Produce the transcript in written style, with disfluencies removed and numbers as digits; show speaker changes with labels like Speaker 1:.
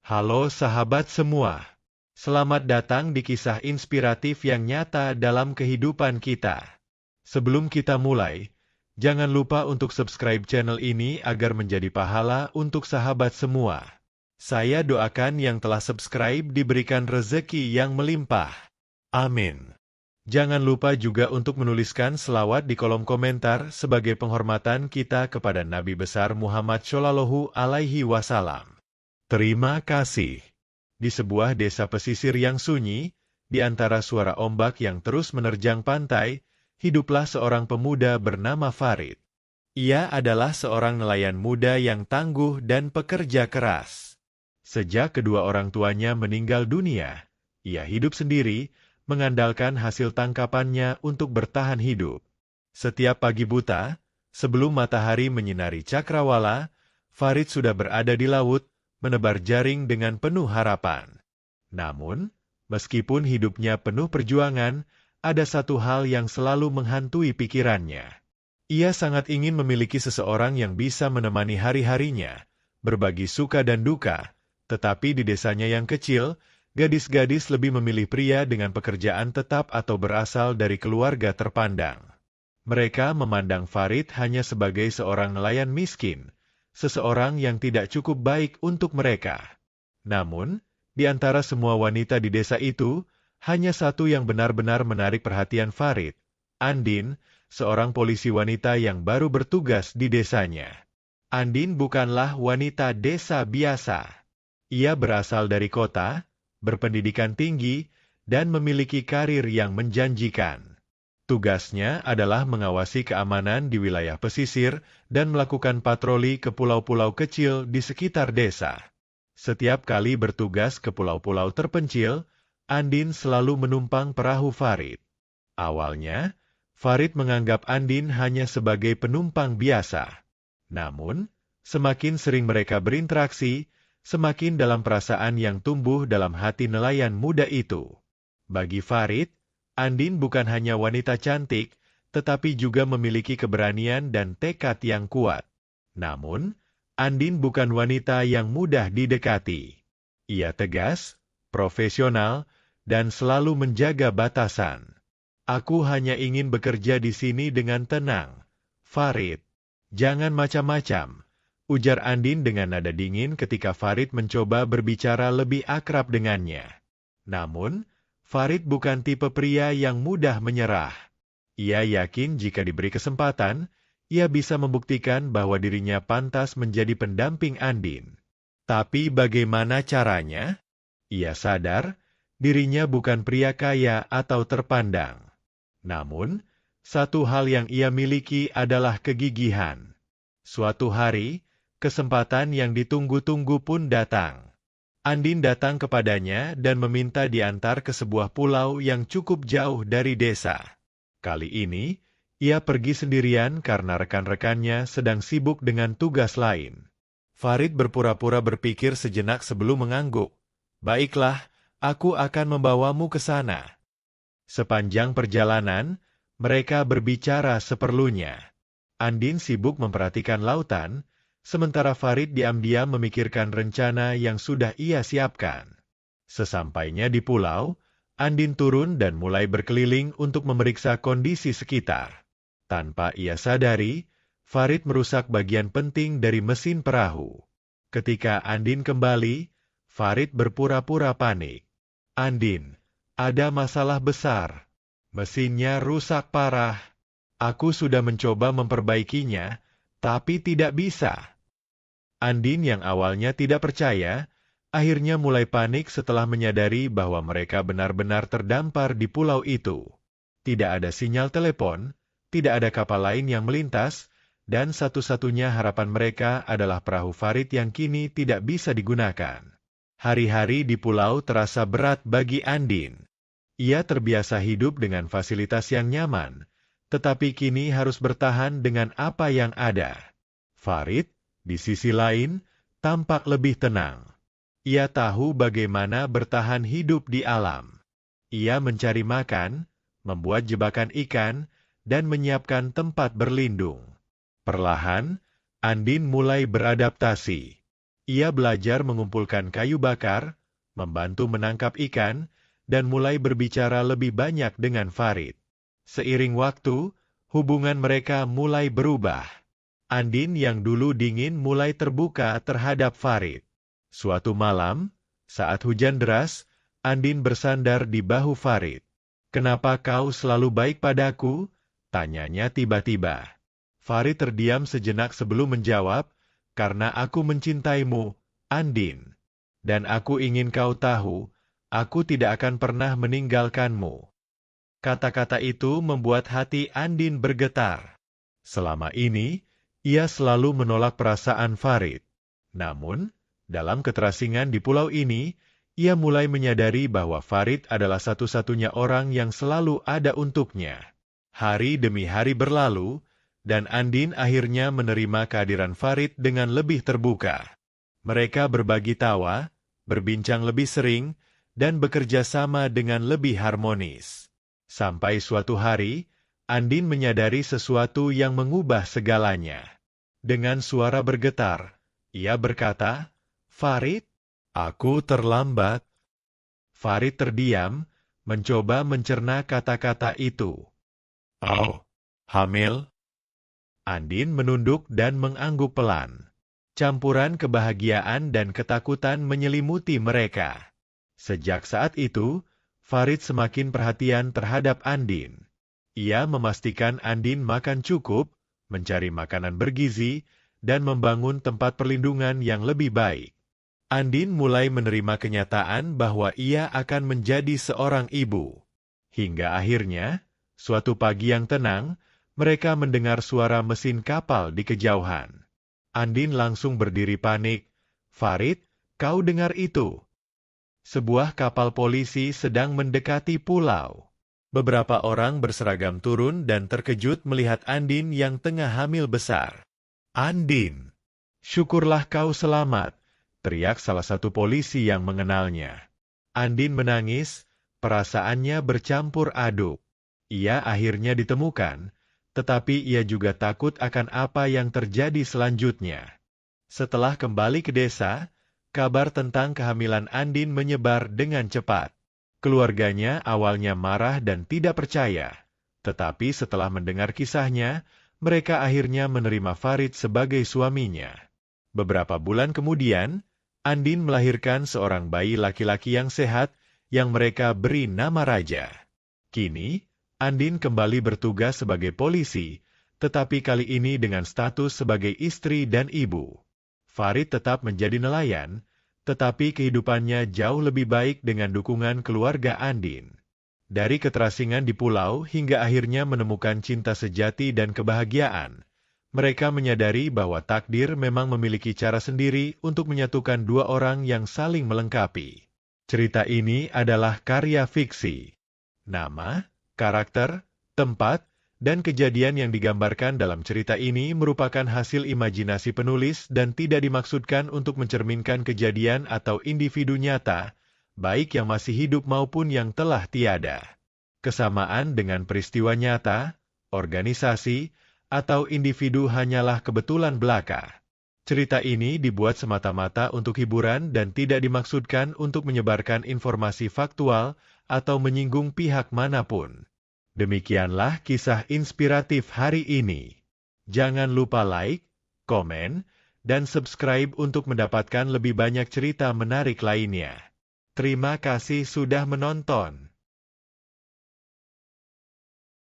Speaker 1: Halo sahabat semua. Selamat datang di kisah inspiratif yang nyata dalam kehidupan kita. Sebelum kita mulai, jangan lupa untuk subscribe channel ini agar menjadi pahala untuk sahabat semua. Saya doakan yang telah subscribe diberikan rezeki yang melimpah. Amin. Jangan lupa juga untuk menuliskan selawat di kolom komentar sebagai penghormatan kita kepada Nabi besar Muhammad Shallallahu Alaihi Wasallam. Terima kasih. Di sebuah desa pesisir yang sunyi, di antara suara ombak yang terus menerjang pantai, hiduplah seorang pemuda bernama Farid. Ia adalah seorang nelayan muda yang tangguh dan pekerja keras. Sejak kedua orang tuanya meninggal dunia, ia hidup sendiri, mengandalkan hasil tangkapannya untuk bertahan hidup. Setiap pagi buta, sebelum matahari menyinari cakrawala, Farid sudah berada di laut, menebar jaring dengan penuh harapan. Namun, meskipun hidupnya penuh perjuangan, ada satu hal yang selalu menghantui pikirannya. Ia sangat ingin memiliki seseorang yang bisa menemani hari-harinya, berbagi suka dan duka, tetapi di desanya yang kecil, gadis-gadis lebih memilih pria dengan pekerjaan tetap atau berasal dari keluarga terpandang. Mereka memandang Farid hanya sebagai seorang nelayan miskin, seseorang yang tidak cukup baik untuk mereka. Namun, di antara semua wanita di desa itu, hanya satu yang benar-benar menarik perhatian Farid, Andin, seorang polisi wanita yang baru bertugas di desanya. Andin bukanlah wanita desa biasa. Ia berasal dari kota, berpendidikan tinggi, dan memiliki karir yang menjanjikan. Tugasnya adalah mengawasi keamanan di wilayah pesisir dan melakukan patroli ke pulau-pulau kecil di sekitar desa. Setiap kali bertugas ke pulau-pulau terpencil, Andin selalu menumpang perahu Farid. Awalnya, Farid menganggap Andin hanya sebagai penumpang biasa. Namun, semakin sering mereka berinteraksi, semakin dalam perasaan yang tumbuh dalam hati nelayan muda itu. Bagi Farid, Andin bukan hanya wanita cantik, tetapi juga memiliki keberanian dan tekad yang kuat. Namun, Andin bukan wanita yang mudah didekati. Ia tegas, profesional, dan selalu menjaga batasan. Aku hanya ingin bekerja di sini dengan tenang. Farid, jangan macam-macam, ujar Andin dengan nada dingin ketika Farid mencoba berbicara lebih akrab dengannya. Namun, Farid bukan tipe pria yang mudah menyerah. Ia yakin jika diberi kesempatan, ia bisa membuktikan bahwa dirinya pantas menjadi pendamping Andin. Tapi bagaimana caranya? Ia sadar, dirinya bukan pria kaya atau terpandang. Namun, satu hal yang ia miliki adalah kegigihan. Suatu hari, kesempatan yang ditunggu-tunggu pun datang. Andin datang kepadanya dan meminta diantar ke sebuah pulau yang cukup jauh dari desa. Kali ini, ia pergi sendirian karena rekan-rekannya sedang sibuk dengan tugas lain. Farid berpura-pura berpikir sejenak sebelum mengangguk. Baiklah, aku akan membawamu ke sana. Sepanjang perjalanan, mereka berbicara seperlunya. Andin sibuk memperhatikan lautan, sementara Farid diam-diam memikirkan rencana yang sudah ia siapkan. Sesampainya di pulau, Andin turun dan mulai berkeliling untuk memeriksa kondisi sekitar. Tanpa ia sadari, Farid merusak bagian penting dari mesin perahu. Ketika Andin kembali, Farid berpura-pura panik. Andin, ada masalah besar. Mesinnya rusak parah. Aku sudah mencoba memperbaikinya, tapi tidak bisa. Andin yang awalnya tidak percaya, akhirnya mulai panik setelah menyadari bahwa mereka benar-benar terdampar di pulau itu. Tidak ada sinyal telepon, tidak ada kapal lain yang melintas, dan satu-satunya harapan mereka adalah perahu Farid yang kini tidak bisa digunakan. Hari-hari di pulau terasa berat bagi Andin. Ia terbiasa hidup dengan fasilitas yang nyaman, tetapi kini harus bertahan dengan apa yang ada. Farid, di sisi lain, tampak lebih tenang. Ia tahu bagaimana bertahan hidup di alam. Ia mencari makan, membuat jebakan ikan, dan menyiapkan tempat berlindung. Perlahan, Andin mulai beradaptasi. Ia belajar mengumpulkan kayu bakar, membantu menangkap ikan, dan mulai berbicara lebih banyak dengan Farid. Seiring waktu, hubungan mereka mulai berubah. Andin yang dulu dingin mulai terbuka terhadap Farid. Suatu malam, saat hujan deras, Andin bersandar di bahu Farid. "Kenapa kau selalu baik padaku?" tanyanya tiba-tiba. Farid terdiam sejenak sebelum menjawab, "Karena aku mencintaimu, Andin. Dan aku ingin kau tahu, aku tidak akan pernah meninggalkanmu." Kata-kata itu membuat hati Andin bergetar. Selama ini, ia selalu menolak perasaan Farid. Namun, dalam keterasingan di pulau ini, ia mulai menyadari bahwa Farid adalah satu-satunya orang yang selalu ada untuknya. Hari demi hari berlalu, dan Andin akhirnya menerima kehadiran Farid dengan lebih terbuka. Mereka berbagi tawa, berbincang lebih sering, dan bekerja sama dengan lebih harmonis. Sampai suatu hari, Andin menyadari sesuatu yang mengubah segalanya. Dengan suara bergetar, ia berkata, "Farid, aku terlambat." Farid terdiam, mencoba mencerna kata-kata itu. "Oh, hamil?" Andin menunduk dan mengangguk pelan. Campuran kebahagiaan dan ketakutan menyelimuti mereka. Sejak saat itu, Farid semakin perhatian terhadap Andin. Ia memastikan Andin makan cukup, mencari makanan bergizi, dan membangun tempat perlindungan yang lebih baik. Andin mulai menerima kenyataan bahwa ia akan menjadi seorang ibu. Hingga akhirnya, suatu pagi yang tenang, mereka mendengar suara mesin kapal di kejauhan. Andin langsung berdiri panik. "Farid, kau dengar itu?" Sebuah kapal polisi sedang mendekati pulau. Beberapa orang berseragam turun dan terkejut melihat Andin yang tengah hamil besar. "Andin, syukurlah kau selamat," teriak salah satu polisi yang mengenalnya. Andin menangis, perasaannya bercampur aduk. Ia akhirnya ditemukan, tetapi ia juga takut akan apa yang terjadi selanjutnya. Setelah kembali ke desa, kabar tentang kehamilan Andin menyebar dengan cepat. Keluarganya awalnya marah dan tidak percaya, tetapi setelah mendengar kisahnya, mereka akhirnya menerima Farid sebagai suaminya. Beberapa bulan kemudian, Andin melahirkan seorang bayi laki-laki yang sehat, yang mereka beri nama Raja. Kini, Andin kembali bertugas sebagai polisi, tetapi kali ini dengan status sebagai istri dan ibu. Farid tetap menjadi nelayan, tetapi kehidupannya jauh lebih baik dengan dukungan keluarga Andin. Dari keterasingan di pulau hingga akhirnya menemukan cinta sejati dan kebahagiaan, mereka menyadari bahwa takdir memang memiliki cara sendiri untuk menyatukan dua orang yang saling melengkapi. Cerita ini adalah karya fiksi. Nama, karakter, tempat, dan kejadian yang digambarkan dalam cerita ini merupakan hasil imajinasi penulis dan tidak dimaksudkan untuk mencerminkan kejadian atau individu nyata, baik yang masih hidup maupun yang telah tiada. Kesamaan dengan peristiwa nyata, organisasi, atau individu hanyalah kebetulan belaka. Cerita ini dibuat semata-mata untuk hiburan dan tidak dimaksudkan untuk menyebarkan informasi faktual atau menyinggung pihak manapun. Demikianlah kisah inspiratif hari ini. Jangan lupa like, komen, dan subscribe untuk mendapatkan lebih banyak cerita menarik lainnya. Terima kasih sudah menonton.